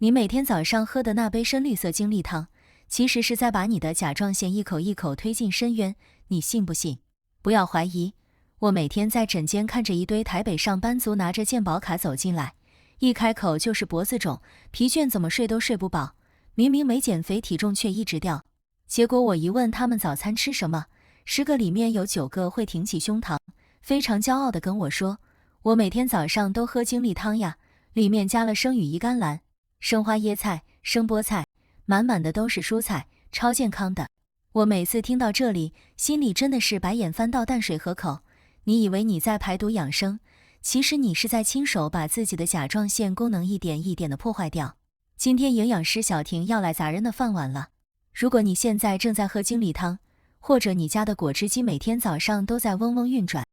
你每天早上喝的那杯深绿色精力汤，其实是在把你的甲状腺一口一口推进深渊，你信不信？不要怀疑，我每天在诊间看着一堆台北上班族拿着健保卡走进来，一开口就是脖子肿，疲倦，怎么睡都睡不饱，明明没减肥，体重却一直掉。结果我一问他们早餐吃什么，10个里面有9个会挺起胸膛，非常骄傲地跟我说，我每天早上都喝精力汤呀，里面加了生羽衣甘蓝、生花椰菜、生菠菜，满满的都是蔬菜，超健康的。我每次听到这里，心里真的是白眼翻到淡水河口。你以为你在排毒养生，其实你是在亲手把自己的甲状腺功能一点一点的破坏掉。今天营养师小婷要来砸人的饭碗了。如果你现在正在喝精力汤，或者你家的果汁机每天早上都在嗡嗡运转，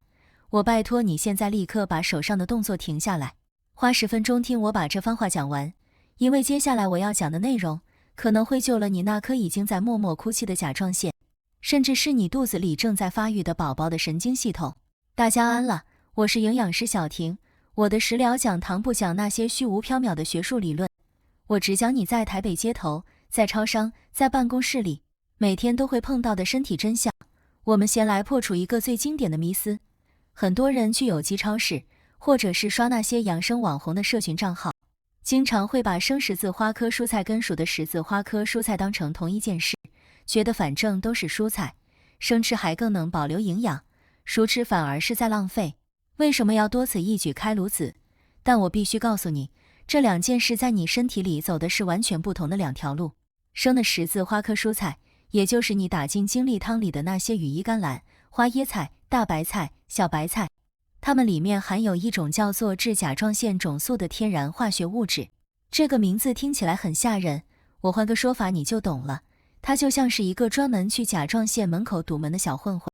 我拜托你现在立刻把手上的动作停下来，花10分钟听我把这番话讲完，因为接下来我要讲的内容可能会救了你那颗已经在默默哭泣的甲状腺，甚至是你肚子里正在发育的宝宝的神经系统。大家安了，我是营养师小婷，我的食疗讲堂不讲那些虚无缥缈的学术理论，我只讲你在台北街头、在超商、在办公室里每天都会碰到的身体真相。我们先来破除一个最经典的迷思，很多人去有机超市或者是刷那些养生网红的社群账号，经常会把生十字花科蔬菜跟熟的十字花科蔬菜当成同一件事，觉得反正都是蔬菜，生吃还更能保留营养，熟吃反而是在浪费，为什么要多此一举开炉子？但我必须告诉你，这2件事在你身体里走的是完全不同的2条路。生的十字花科蔬菜，也就是你打进精力汤里的那些羽衣甘蓝、花椰菜、大白菜、小白菜，它们里面含有一种叫做致甲状腺肿素的天然化学物质。这个名字听起来很吓人，我换个说法你就懂了，它就像是一个专门去甲状腺门口堵门的小混混。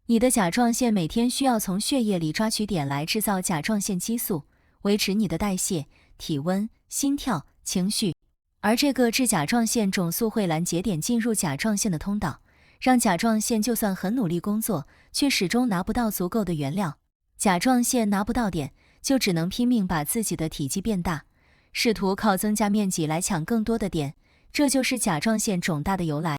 你的甲状腺每天需要从血液里抓取碘来制造甲状腺激素，维持你的代谢、体温、心跳、情绪。而这个致甲状腺肿素会拦截碘进入甲状腺的通道，让甲状腺就算很努力工作，却始终拿不到足够的原料。甲状腺拿不到碘，就只能拼命把自己的体积变大，试图靠增加面积来抢更多的碘，这就是甲状腺肿大的由来。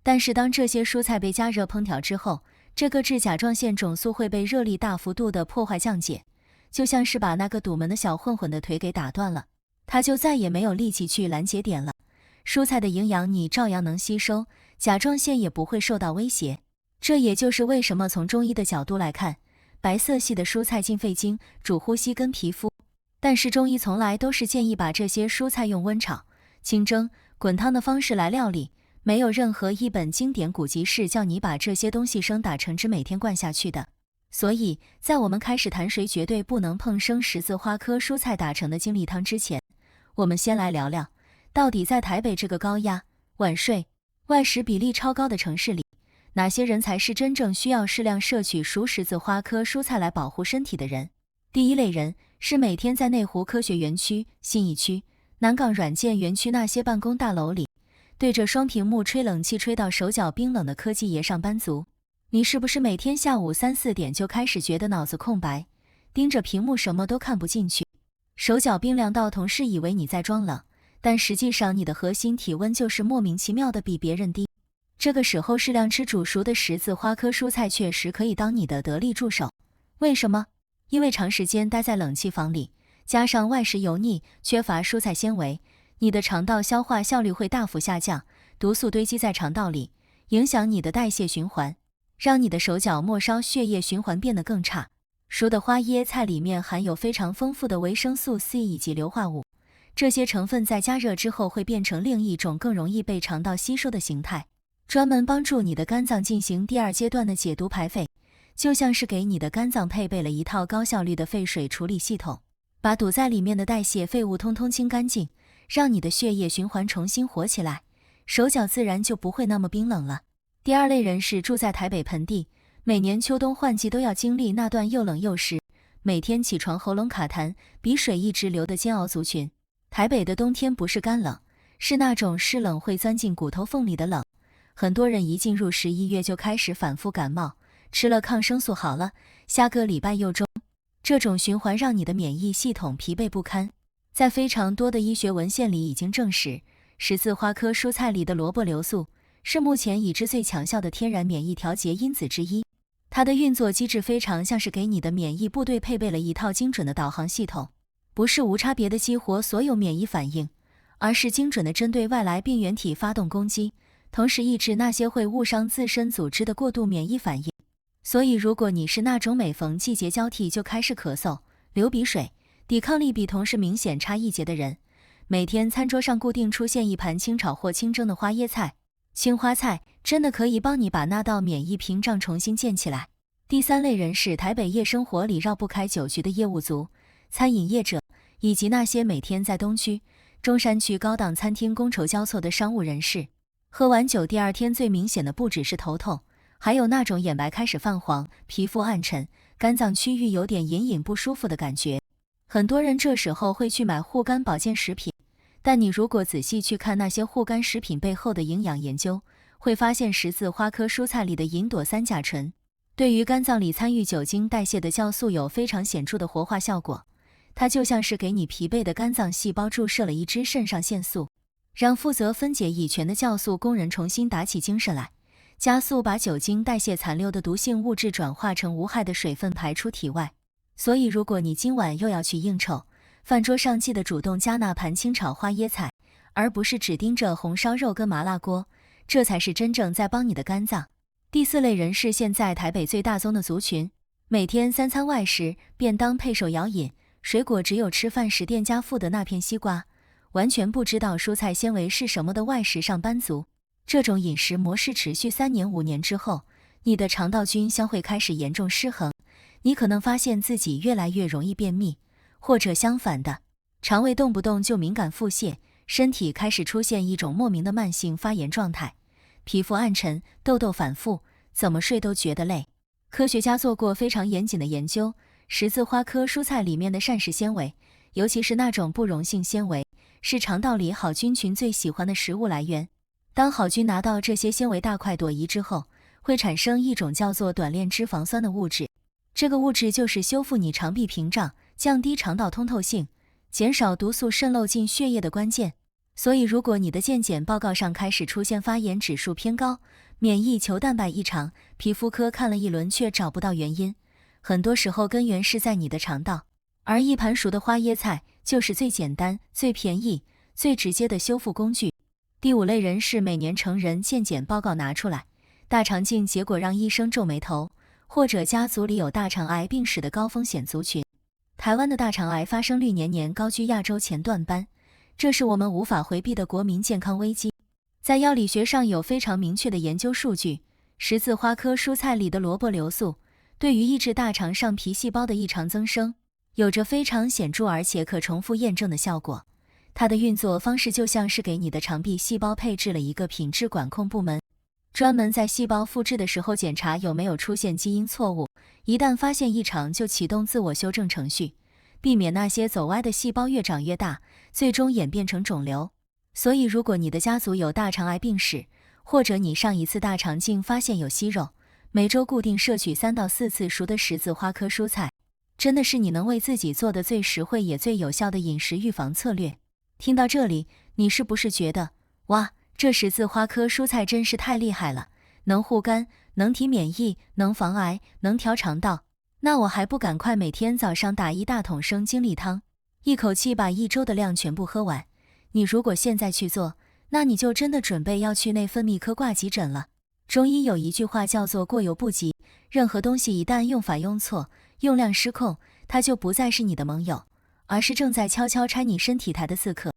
但是当这些蔬菜被加热烹调之后，这个致甲状腺肿素会被热力大幅度的破坏降解，就像是把那个堵门的小混混的腿给打断了，他就再也没有力气去拦截碘了。蔬菜的营养你照样能吸收，甲状腺也不会受到威胁。这也就是为什么从中医的角度来看，白色系的蔬菜进肺经，主呼吸跟皮肤，但是中医从来都是建议把这些蔬菜用温炒、清蒸、滚汤的方式来料理，没有任何一本经典古籍是叫你把这些东西生打成汁每天灌下去的。所以在我们开始谈谁绝对不能碰生十字花科蔬菜打成的精力汤之前，我们先来聊聊，到底在台北这个高压、晚睡、外食比例超高的城市里，哪些人才是真正需要适量摄取熟十字花科蔬菜来保护身体的人？第一类人是每天在内湖科学园区、信义区、南港软件园区那些办公大楼里对着双屏幕吹冷气吹到手脚冰冷的科技业上班族。你是不是每天下午3、4点就开始觉得脑子空白，盯着屏幕什么都看不进去，手脚冰凉到同事以为你在装冷，但实际上你的核心体温就是莫名其妙的比别人低。这个时候适量吃煮熟的十字花科蔬菜确实可以当你的得力助手。为什么？因为长时间待在冷气房里，加上外食油腻，缺乏蔬菜纤维，你的肠道消化效率会大幅下降，毒素堆积在肠道里，影响你的代谢循环，让你的手脚末梢血液循环变得更差。熟的花椰菜里面含有非常丰富的维生素 C 以及硫化物，这些成分在加热之后会变成另一种更容易被肠道吸收的形态，专门帮助你的肝脏进行第2阶段的解毒排废，就像是给你的肝脏配备了一套高效率的废水处理系统，把堵在里面的代谢废物通通清干净，让你的血液循环重新活起来，手脚自然就不会那么冰冷了。第2类人是住在台北盆地，每年秋冬换季都要经历那段又冷又湿，每天起床喉咙卡痰、鼻水一直流的煎熬族群。台北的冬天不是干冷，是那种湿冷会钻进骨头缝里的冷。很多人一进入11月就开始反复感冒，吃了抗生素好了，下个礼拜又中，这种循环让你的免疫系统疲惫不堪。在非常多的医学文献里已经证实，十字花科蔬菜里的萝卜硫素是目前已知最强效的天然免疫调节因子之一。它的运作机制非常像是给你的免疫部队配备了一套精准的导航系统，不是无差别的激活所有免疫反应，而是精准的针对外来病原体发动攻击，同时抑制那些会误伤自身组织的过度免疫反应。所以如果你是那种每逢季节交替就开始咳嗽、流鼻水，抵抗力比同事明显差一截的人，每天餐桌上固定出现一盘清炒或清蒸的花椰菜、青花菜，真的可以帮你把那道免疫屏障重新建起来。第三类人是台北夜生活里绕不开酒局的业务族、餐饮业者，以及那些每天在东区、中山区高档餐厅觥筹交错的商务人士。喝完酒第二天最明显的不只是头痛，还有那种眼白开始泛黄、皮肤暗沉、肝脏区域有点隐隐不舒服的感觉。很多人这时候会去买护肝保健食品，但你如果仔细去看那些护肝食品背后的营养研究，会发现十字花科蔬菜里的吲哚三甲醇对于肝脏里参与酒精代谢的酵素有非常显著的活化效果。它就像是给你疲惫的肝脏细胞注射了一支肾上腺素，让负责分解乙醛的酵素工人重新打起精神来，加速把酒精代谢残留的毒性物质转化成无害的水分排出体外。所以如果你今晚又要去应酬，饭桌上记得主动加那盘清炒花椰菜，而不是只盯着红烧肉跟麻辣锅，这才是真正在帮你的肝脏。第四类人是现在台北最大宗的族群，每天3餐外食，便当配手摇饮，水果只有吃饭时店家附的那片西瓜，完全不知道蔬菜纤维是什么的外食上班族。这种饮食模式持续3年5年之后，你的肠道菌相会开始严重失衡，你可能发现自己越来越容易便秘，或者相反的，肠胃动不动就敏感腹泻，身体开始出现一种莫名的慢性发炎状态，皮肤暗沉，痘痘反复，怎么睡都觉得累。科学家做过非常严谨的研究，十字花科蔬菜里面的膳食纤维，尤其是那种不溶性纤维，是肠道里好菌群最喜欢的食物来源。当好菌拿到这些纤维大块朵颐之后，会产生一种叫做短链脂肪酸的物质，这个物质就是修复你肠壁屏障，降低肠道通透性，减少毒素渗漏进血液的关键。所以如果你的健检报告上开始出现发炎指数偏高、免疫球蛋白异常，皮肤科看了一轮却找不到原因，很多时候根源是在你的肠道。而一盘熟的花椰菜就是最简单、最便宜、最直接的修复工具。第五类人是每年成人健检报告拿出来，大肠镜结果让医生皱眉头，或者家族里有大肠癌病史的高风险族群。台湾的大肠癌发生率年年高居亚洲前段班，这是我们无法回避的国民健康危机。在药理学上有非常明确的研究数据，十字花科蔬菜里的萝卜硫素对于抑制大肠上皮细胞的异常增生，有着非常显著而且可重复验证的效果。它的运作方式就像是给你的肠壁细胞配置了一个品质管控部门，专门在细胞复制的时候检查有没有出现基因错误，一旦发现异常就启动自我修正程序，避免那些走歪的细胞越长越大，最终演变成肿瘤。所以如果你的家族有大肠癌病史，或者你上一次大肠镜发现有息肉，每周固定摄取3到4次熟的十字花科蔬菜，真的是你能为自己做的最实惠也最有效的饮食预防策略。听到这里，你是不是觉得，哇，这十字花科蔬菜真是太厉害了，能护肝，能提免疫，能防癌，能调肠道，那我还不赶快每天早上打1大桶生精力汤，一口气把1周的量全部喝完。你如果现在去做，那你就真的准备要去内分泌科挂急诊了。中医有一句话叫做过犹不及，任何东西一旦用法用错，用量失控，它就不再是你的盟友，而是正在悄悄拆你身体台的刺客。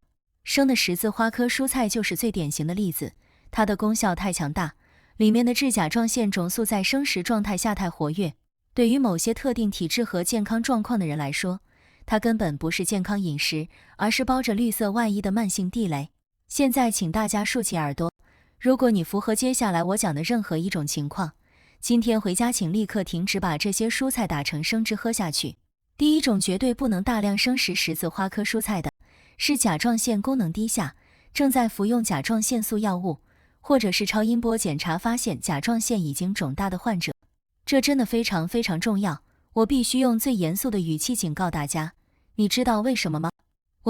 生的十字花科蔬菜就是最典型的例子，它的功效太强大，里面的致甲状腺种素在生食状态下太活跃，对于某些特定体质和健康状况的人来说，它根本不是健康饮食，而是包着绿色外衣的慢性地雷。现在请大家竖起耳朵，如果你符合接下来我讲的任何一种情况，今天回家请立刻停止把这些蔬菜打成生汁喝下去。第一种绝对不能大量生食十字花科蔬菜的，是甲状腺功能低下，正在服用甲状腺素药物，或者是超音波检查发现甲状腺已经肿大的患者。这真的非常非常重要，我必须用最严肃的语气警告大家，你知道为什么吗？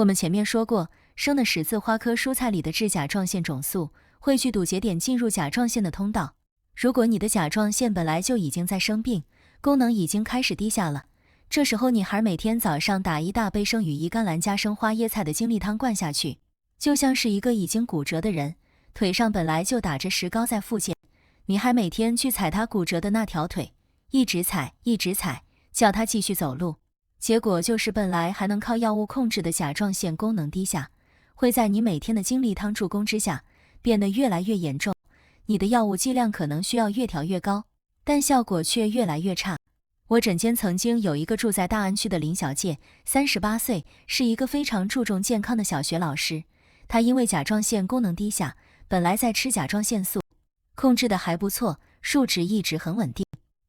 我们前面说过，生的十字花科蔬菜里的致甲状腺种素会去堵节点进入甲状腺的通道。如果你的甲状腺本来就已经在生病，功能已经开始低下了，这时候你还每天早上打一大杯生羽衣甘蓝加生花椰菜的精力汤灌下去，就像是一个已经骨折的人，腿上本来就打着石膏在复健，你还每天去踩他骨折的那条腿，一直踩，叫他继续走路。结果就是本来还能靠药物控制的甲状腺功能低下，会在你每天的精力汤助攻之下变得越来越严重，你的药物剂量可能需要越调越高，但效果却越来越差。我诊间曾经有一个住在大安区的林小姐，38岁，是一个非常注重健康的小学老师。她因为甲状腺功能低下，本来在吃甲状腺素，控制的还不错，数值一直很稳定。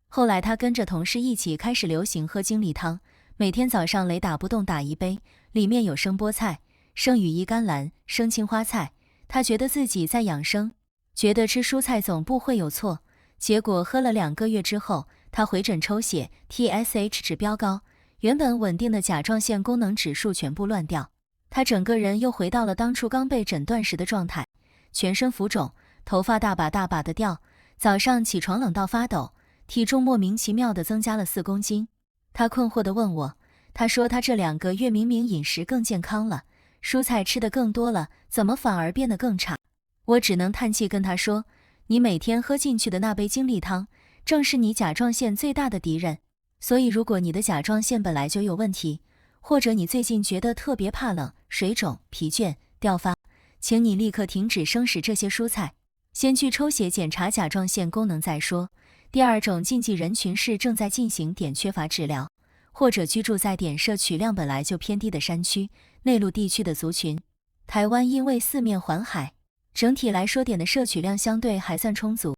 后来她跟着同事一起开始流行喝精力汤，每天早上雷打不动打一杯，里面有生菠菜、生羽衣甘蓝、生青花菜。她觉得自己在养生，觉得吃蔬菜总不会有错。结果喝了2个月之后，她回诊抽血 ，TSH 值标高，原本稳定的甲状腺功能指数全部乱掉，她整个人又回到了当初刚被诊断时的状态，全身浮肿，头发大把大把的掉，早上起床冷到发抖，体重莫名其妙的增加了4公斤。她困惑地问我，她说她这2个月明明饮食更健康了，蔬菜吃得更多了，怎么反而变得更差？我只能叹气跟她说，你每天喝进去的那杯精力汤，正是你甲状腺最大的敌人。所以如果你的甲状腺本来就有问题，或者你最近觉得特别怕冷、水肿、疲倦、掉发，请你立刻停止生食这些蔬菜，先去抽血检查甲状腺功能再说。第2种禁忌人群是正在进行碘缺乏治疗，或者居住在碘摄取量本来就偏低的山区、内陆地区的族群。台湾因为四面环海，整体来说碘的摄取量相对还算充足，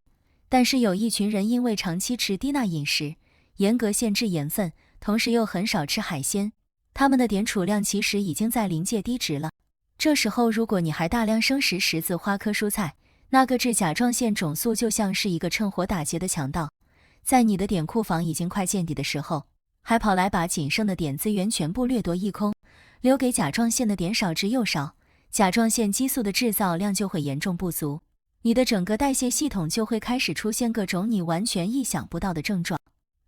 但是有一群人因为长期吃低钠饮食，严格限制盐分，同时又很少吃海鲜，他们的碘储量其实已经在临界低值了。这时候如果你还大量生食十字花科蔬菜，那个致甲状腺种素就像是一个趁火打劫的强盗，在你的碘库房已经快见底的时候，还跑来把仅剩的碘资源全部掠夺一空，留给甲状腺的碘少之又少，甲状腺激素的制造量就会严重不足，你的整个代谢系统就会开始出现各种你完全意想不到的症状。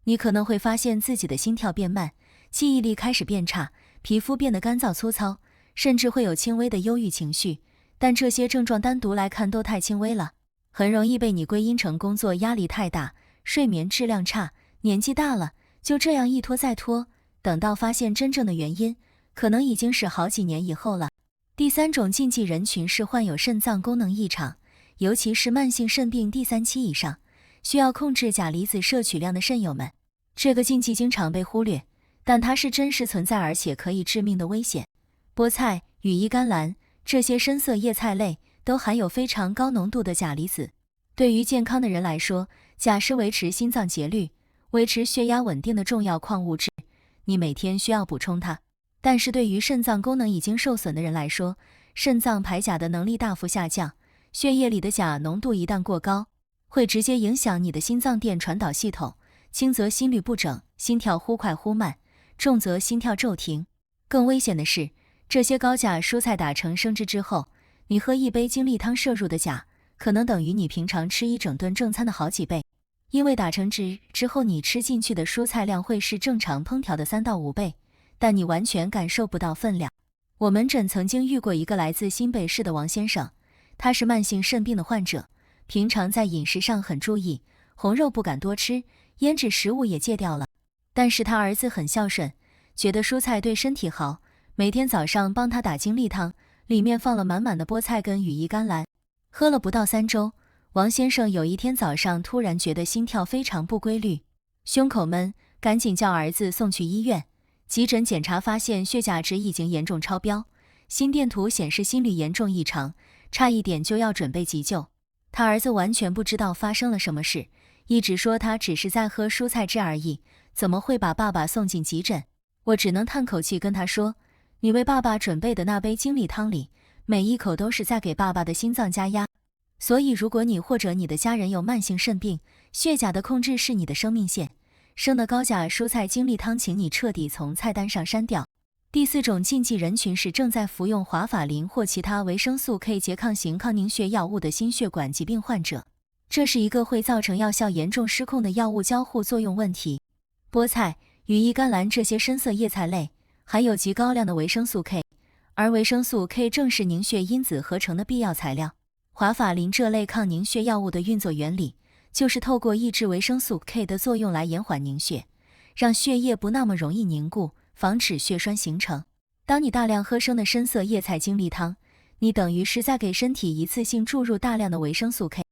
你可能会发现自己的心跳变慢，记忆力开始变差，皮肤变得干燥粗糙，甚至会有轻微的忧郁情绪，但这些症状单独来看都太轻微了，很容易被你归因成工作压力太大、睡眠质量差、年纪大了，就这样一拖再拖，等到发现真正的原因，可能已经是好几年以后了。第3种禁忌人群是患有肾脏功能异常，尤其是慢性肾病第3期以上，需要控制钾离子摄取量的肾友们。这个禁忌经常被忽略，但它是真实存在而且可以致命的危险。菠菜、羽衣甘蓝这些深色叶菜类都含有非常高浓度的钾离子。对于健康的人来说，钾是维持心脏节律、维持血压稳定的重要矿物质，你每天需要补充它。但是对于肾脏功能已经受损的人来说，肾脏排钾的能力大幅下降，血液里的钾浓度一旦过高，会直接影响你的心脏电传导系统，轻则心律不整，心跳忽快忽慢，重则心跳骤停。更危险的是，这些高钾蔬菜打成生汁之后，你喝一杯精力汤摄入的钾，可能等于你平常吃一整顿正餐的好几倍。因为打成汁之后，你吃进去的蔬菜量会是正常烹调的3到5倍，但你完全感受不到分量。我门诊曾经遇过一个来自新北市的王先生，他是慢性肾病的患者，平常在饮食上很注意，红肉不敢多吃，腌制食物也戒掉了。但是他儿子很孝顺，觉得蔬菜对身体好，每天早上帮他打精力汤，里面放了满满的菠菜跟羽衣甘蓝。喝了不到3周，王先生有一天早上突然觉得心跳非常不规律，胸口闷，赶紧叫儿子送去医院。急诊检查发现血钾值已经严重超标，心电图显示心律严重异常，差一点就要准备急救。他儿子完全不知道发生了什么事，一直说他只是在喝蔬菜汁而已，怎么会把爸爸送进急诊？我只能叹口气跟他说，你为爸爸准备的那杯精力汤里，每一口都是在给爸爸的心脏加压。所以如果你或者你的家人有慢性肾病，血钾的控制是你的生命线，生的高钾蔬菜精力汤请你彻底从菜单上删掉。第4种禁忌人群是正在服用华法林或其他维生素 K 拮抗型抗凝血药物的心血管疾病患者，这是一个会造成药效严重失控的药物交互作用问题。菠菜、羽衣甘蓝这些深色叶菜类含有极高量的维生素 K， 而维生素 K 正是凝血因子合成的必要材料。华法林这类抗凝血药物的运作原理就是透过抑制维生素 K 的作用来延缓凝血，让血液不那么容易凝固，防止血栓形成。当你大量喝生的深色叶菜精力汤，你等于是在给身体一次性注入大量的维生素 K，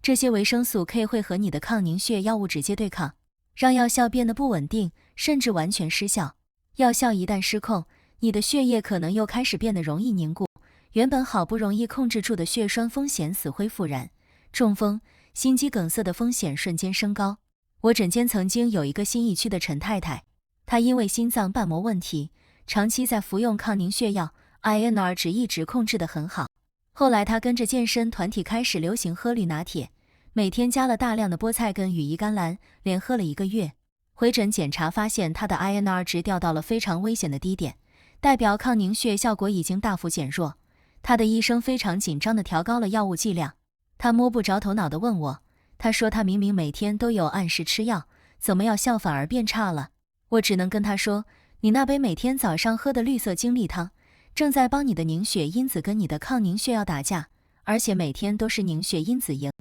这些维生素 K 会和你的抗凝血药物直接对抗，让药效变得不稳定，甚至完全失效。药效一旦失控，你的血液可能又开始变得容易凝固，原本好不容易控制住的血栓风险死灰复燃，中风、心肌梗塞的风险瞬间升高。我诊间曾经有一个新义区的陈太太，她因为心脏瓣膜问题，长期在服用抗凝血药 INR 值一直控制得很好。后来她跟着健身团体开始流行喝绿拿铁，每天加了大量的菠菜跟羽衣甘蓝，连喝了1个月。回诊检查发现她的 INR 值掉到了非常危险的低点，代表抗凝血效果已经大幅减弱。她的医生非常紧张地调高了药物剂量。她摸不着头脑地问我，她说她明明每天都有按时吃药，怎么药效反而变差了？我只能跟她说，你那杯每天早上喝的绿色精力汤，正在帮你的凝血因子跟你的抗凝血药打架，而且每天都是凝血因子赢。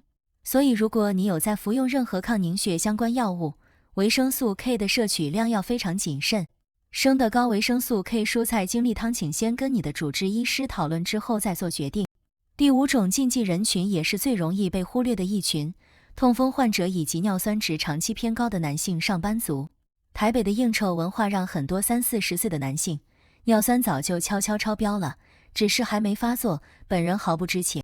所以如果你有在服用任何抗凝血相关药物，维生素 K 的摄取量要非常谨慎。生的高维生素 K 蔬菜精力汤，请先跟你的主治医师讨论之后再做决定。第5种禁忌人群也是最容易被忽略的一群，痛风患者以及尿酸值长期偏高的男性上班族。台北的应酬文化让很多30-40岁的男性尿酸早就悄悄超标了，只是还没发作，本人毫不知情。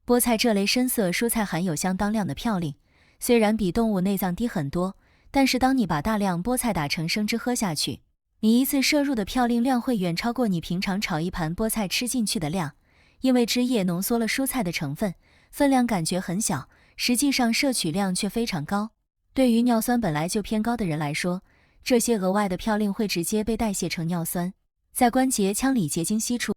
菠菜这类深色蔬菜含有相当量的嘌呤，虽然比动物内脏低很多，但是当你把大量菠菜打成生汁喝下去，你一次摄入的嘌呤量会远超过你平常炒一盘菠菜吃进去的量，因为汁液浓缩了蔬菜的成分，分量感觉很小，实际上摄取量却非常高。对于尿酸本来就偏高的人来说，这些额外的嘌呤会直接被代谢成尿酸，在关节腔里结晶析出，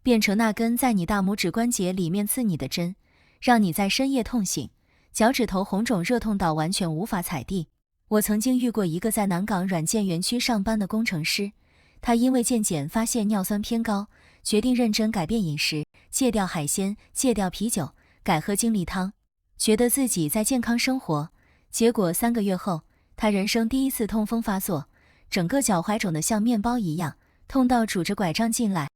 变成那根在你大拇指关节里面刺你的针，让你在深夜痛醒，脚趾头红肿热痛到完全无法踩地。我曾经遇过一个在南港软件园区上班的工程师，他因为健检发现尿酸偏高，决定认真改变饮食，戒掉海鲜，戒掉啤酒，改喝精力汤，觉得自己在健康生活。结果3个月后，他人生第一次痛风发作，整个脚踝肿得像面包一样，痛到拄着拐杖进来。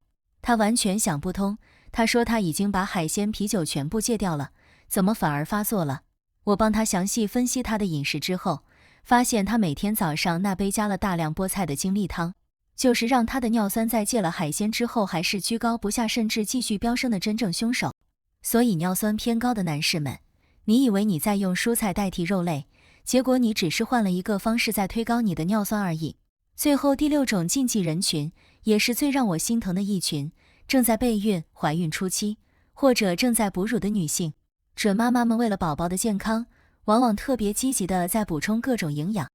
他完全想不通，他说他已经把海鲜、啤酒全部戒掉了，怎么反而发作了？我帮他详细分析他的饮食之后，发现他每天早上那杯加了大量菠菜的精力汤，就是让他的尿酸在戒了海鲜之后还是居高不下，甚至继续飙升的真正凶手。所以尿酸偏高的男士们，你以为你在用蔬菜代替肉类，结果你只是换了一个方式在推高你的尿酸而已。最后第6种禁忌人群，也是最让我心疼的一群，正在备孕、怀孕初期，或者正在哺乳的女性。准妈妈们为了宝宝的健康，往往特别积极地在补充各种营养。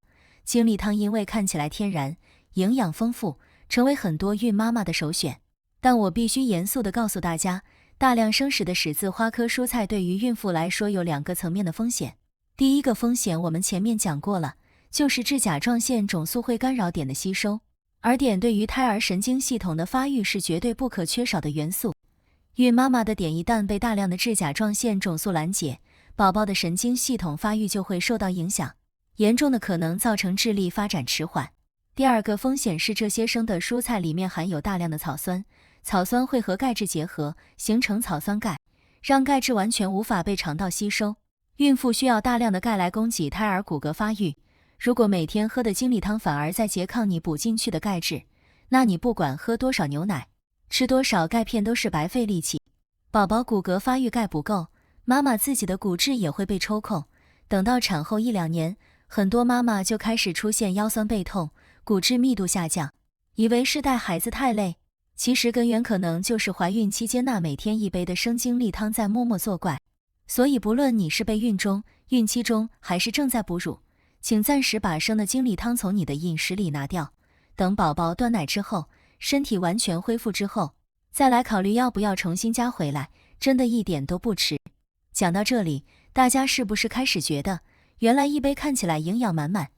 精力汤因为看起来天然，营养丰富，成为很多孕妈妈的首选。但我必须严肃地告诉大家，大量生食的十字花科蔬菜对于孕妇来说有2个层面的风险。第一个风险我们前面讲过了，就是致甲状腺肿素会干扰碘的吸收，而碘对于胎儿神经系统的发育是绝对不可缺少的元素。孕妈妈的碘一旦被大量的致甲状腺肿素拦截，宝宝的神经系统发育就会受到影响，严重的可能造成智力发展迟缓。第2个风险是这些生的蔬菜里面含有大量的草酸，草酸会和钙质结合，形成草酸钙，让钙质完全无法被肠道吸收。孕妇需要大量的钙来供给胎儿骨骼发育，如果每天喝的精力汤反而在拮抗你补进去的钙质，那你不管喝多少牛奶，吃多少钙片都是白费力气。宝宝骨骼发育钙不够，妈妈自己的骨质也会被抽空，等到产后1-2年，很多妈妈就开始出现腰酸背痛，骨质密度下降，以为是带孩子太累，其实根源可能就是怀孕期间那每天1杯的生精力汤在默默作怪。所以不论你是备孕中、孕期中还是正在哺乳，请暂时把生的精力汤从你的饮食里拿掉，等宝宝断奶之后，身体完全恢复之后，再来考虑要不要重新加回来，真的一点都不迟。讲到这里，大家是不是开始觉得，原来一杯看起来营养满满、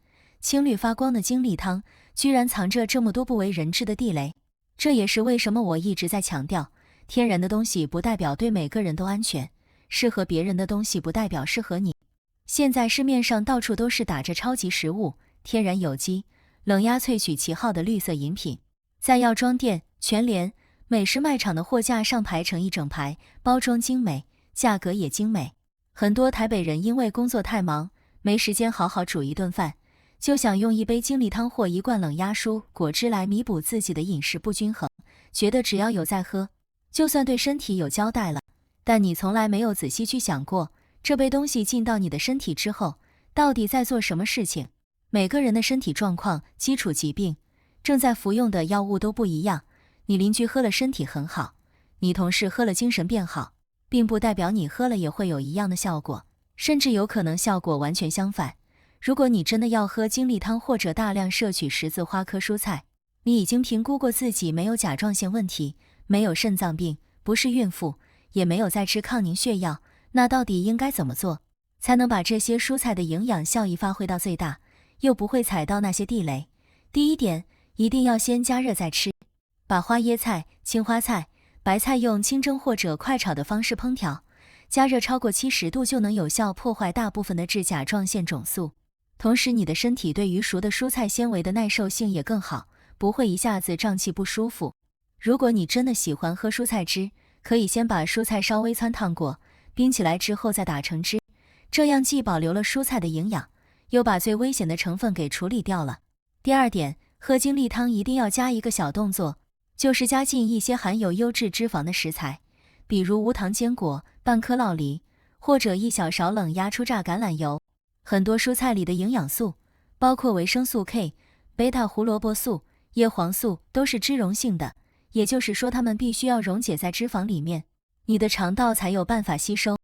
青绿发光的精力汤，居然藏着这么多不为人知的地雷？这也是为什么我一直在强调，天然的东西不代表对每个人都安全，适合别人的东西不代表适合你。现在市面上到处都是打着超级食物、天然有机、冷压萃取旗号的绿色饮品，在药妆店、全联、美式卖场的货架上排成一整排，包装精美，价格也精美。很多台北人因为工作太忙，没时间好好煮一顿饭，就想用一杯精力汤或一罐冷压蔬果汁来弥补自己的饮食不均衡，觉得只要有在喝，就算对身体有交代了。但你从来没有仔细去想过，这杯东西进到你的身体之后，到底在做什么事情？每个人的身体状况、基础疾病、正在服用的药物都不一样。你邻居喝了身体很好，你同事喝了精神变好，并不代表你喝了也会有一样的效果，甚至有可能效果完全相反。如果你真的要喝精力汤或者大量摄取十字花科蔬菜，你已经评估过自己没有甲状腺问题，没有肾脏病，不是孕妇，也没有在吃抗凝血药，那到底应该怎么做，才能把这些蔬菜的营养效益发挥到最大，又不会踩到那些地雷？第一点，一定要先加热再吃。把花椰菜、青花菜、白菜用清蒸或者快炒的方式烹调，加热超过70度就能有效破坏大部分的致甲状腺种素。同时，你的身体对于熟的蔬菜纤维的耐受性也更好，不会一下子胀气不舒服。如果你真的喜欢喝蔬菜汁，可以先把蔬菜稍微汆烫过，冰起来之后再打成汁，这样既保留了蔬菜的营养，又把最危险的成分给处理掉了。第二点，喝精力汤一定要加一个小动作，就是加进一些含有优质脂肪的食材，比如无糖坚果、半颗酪梨，或者一小勺冷压初榨橄榄油。很多蔬菜里的营养素，包括维生素 K、贝塔胡萝卜素、叶黄素，都是脂溶性的，也就是说它们必须要溶解在脂肪里面，你的肠道才有办法吸收。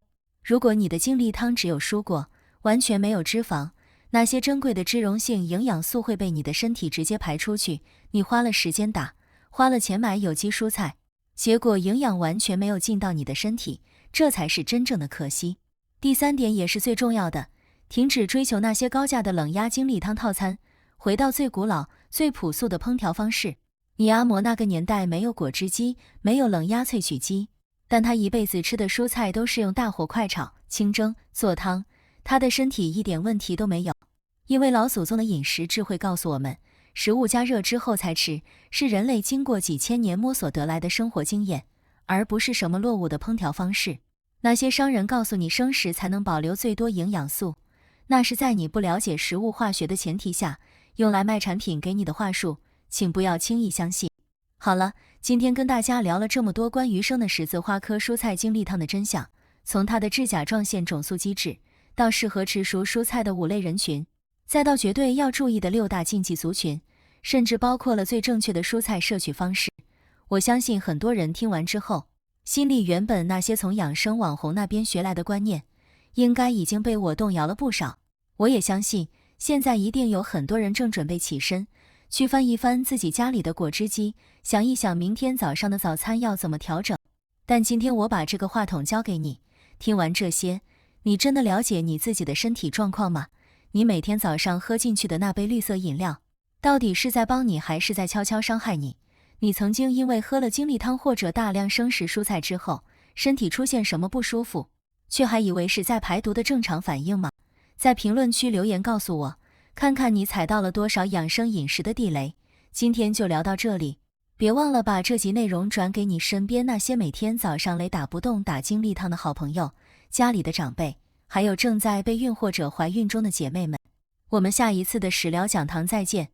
如果你的精力汤只有蔬果，完全没有脂肪，那些珍贵的脂溶性营养素会被你的身体直接排出去，你花了时间打，花了钱买有机蔬菜，结果营养完全没有进到你的身体，这才是真正的可惜。第三点也是最重要的，停止追求那些高价的冷压精力汤套餐，回到最古老、最朴素的烹调方式。你阿嬷那个年代没有果汁机，没有冷压萃取机，但他一辈子吃的蔬菜都是用大火快炒、清蒸、做汤，他的身体一点问题都没有。因为老祖宗的饮食智慧告诉我们，食物加热之后才吃，是人类经过几千年摸索得来的生活经验，而不是什么落伍的烹调方式。那些商人告诉你生食才能保留最多营养素，那是在你不了解食物化学的前提下，用来卖产品给你的话术，请不要轻易相信。好了，今天跟大家聊了这么多关于生的十字花科蔬菜精力汤的真相，从它的致甲状腺种素机制，到适合吃熟蔬菜的5类人群，再到绝对要注意的6大禁忌族群，甚至包括了最正确的蔬菜摄取方式。我相信很多人听完之后，心里原本那些从养生网红那边学来的观念，应该已经被我动摇了不少。我也相信，现在一定有很多人正准备起身，去翻一翻自己家里的果汁机，想一想明天早上的早餐要怎么调整。但今天我把这个话筒交给你，听完这些，你真的了解你自己的身体状况吗？你每天早上喝进去的那杯绿色饮料，到底是在帮你还是在悄悄伤害你？你曾经因为喝了精力汤或者大量生食蔬菜之后，身体出现什么不舒服，却还以为是在排毒的正常反应吗？在评论区留言告诉我，看看你踩到了多少养生饮食的地雷。今天就聊到这里，别忘了把这集内容转给你身边那些每天早上雷打不动打精力汤的好朋友、家里的长辈，还有正在备孕或者怀孕中的姐妹们。我们下一次的食疗讲堂再见。